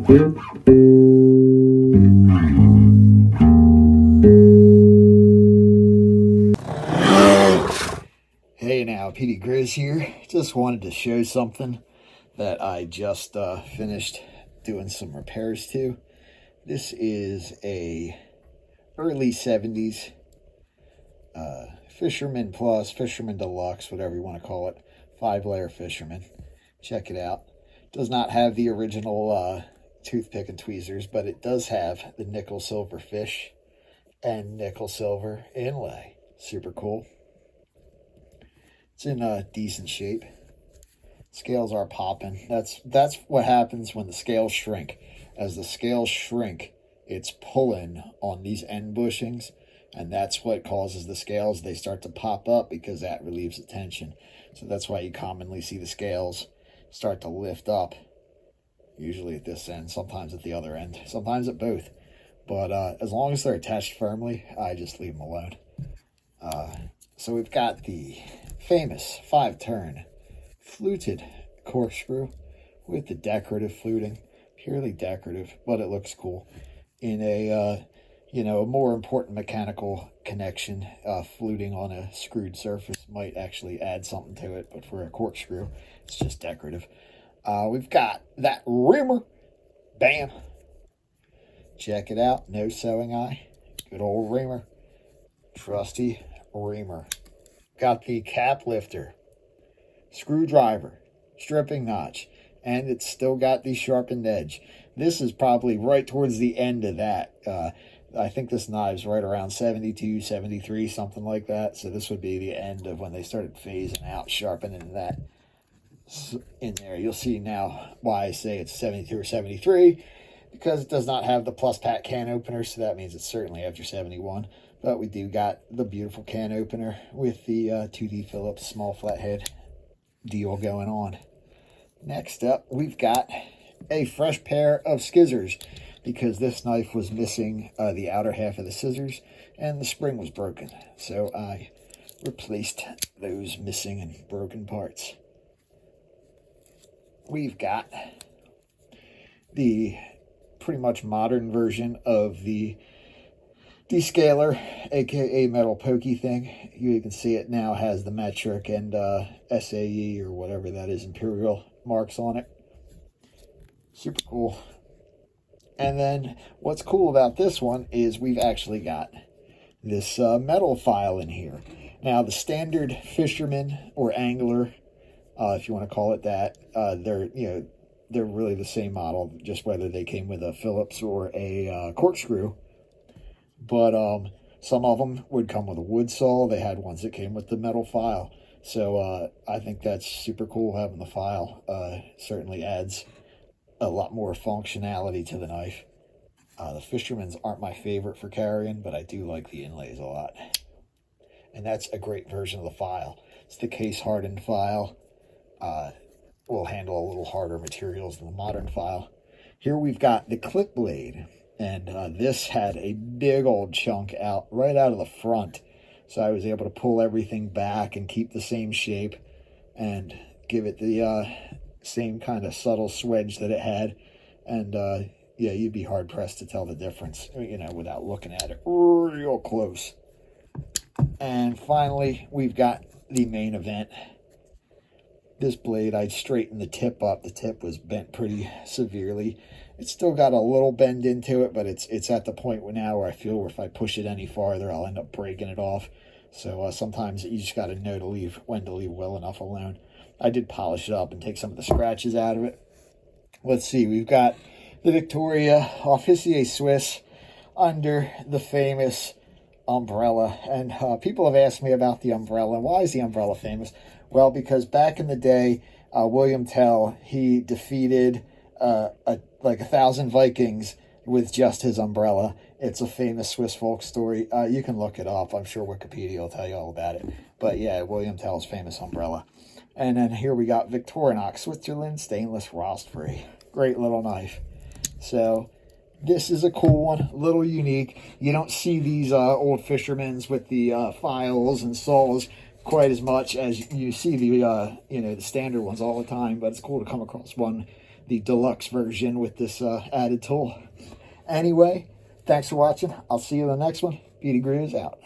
Hey now, PD Grizz here. Just wanted to show something that I just finished doing some repairs to. This is a early 70s Fisherman Plus, Fisherman Deluxe, whatever you want to call it, 5-layer Fisherman. Check it out. Does not have the original toothpick and tweezers, but it does have the nickel silver fish and nickel silver inlay. Super cool. It's in a decent shape. Scales are popping. That's what happens when the scales shrink. As the scales shrink, it's pulling on these end bushings, and that's what causes the scales. They start to pop up because that relieves the tension. So that's why you commonly see the scales start to lift up, usually at this end, sometimes at the other end, sometimes at both. But as long as they're attached firmly, I just leave them alone. So we've got the famous 5-turn fluted corkscrew with the decorative fluting, purely decorative, but it looks cool. In a a more important mechanical connection, fluting on a screwed surface might actually add something to it, but for a corkscrew, it's just decorative. We've got that reamer. Bam. Check it out. No sewing eye. Good old reamer. Trusty reamer. Got the cap lifter, screwdriver, stripping notch, and it's still got the sharpened edge. This is probably right towards the end of that. I think this knive's right around 72, 73, something like that. So this would be the end of when they started phasing out, sharpening that in there. You'll see now why I say it's 72 or 73, because it does not have the plus pack can opener, so that means it's certainly after 71. But we do got the beautiful can opener with the 2D Phillips small flathead deal going on. Next up, we've got a fresh pair of scissors, because this knife was missing the outer half of the scissors and the spring was broken. So I replaced those missing and broken parts. We've got the pretty much modern version of the descaler, aka metal pokey thing. You can see it now has the metric and SAE or whatever that is, imperial marks on it. Super cool. And then what's cool about this one is we've actually got this metal file in here. Now the standard fisherman or angler, if you want to call it that, they're really the same model, just whether they came with a Phillips or a corkscrew. But some of them would come with a wood saw. They had ones that came with the metal file. So I think that's super cool having the file. Certainly adds a lot more functionality to the knife. The Fishermans aren't my favorite for carrying, but I do like the inlays a lot. And that's a great version of the file. It's the case hardened file. Will handle a little harder materials than the modern file. Here we've got the clip blade, and this had a big old chunk out right out of the front. So I was able to pull everything back and keep the same shape and give it the same kind of subtle swedge that it had. And yeah, you'd be hard pressed to tell the difference, without looking at it real close. And finally, we've got the main event. This blade, I straightened the tip up. The tip was bent pretty severely. It's still got a little bend into it, but it's at the point now where I feel if I push it any farther, I'll end up breaking it off. So sometimes you just got to know when to leave well enough alone. I did polish it up and take some of the scratches out of it. Let's see, we've got the Victoria Officier Swiss under the famous umbrella. And people have asked me about the umbrella. Why is the umbrella famous? Well, because back in the day, William Tell, he defeated like 1,000 Vikings with just his umbrella. It's a famous Swiss folk story. You can look it up. I'm sure Wikipedia will tell you all about it. But yeah, William Tell's famous umbrella. And then here we got Victorinox, Switzerland, stainless, rust-free. Great little knife. So this is a cool one, a little unique. You don't see these old fishermen's with the files and saws quite as much as you see the the standard ones all the time. But it's cool to come across one the deluxe version with this added tool. Anyway, thanks for watching. I'll see you in the next one. Beauty Grizz out.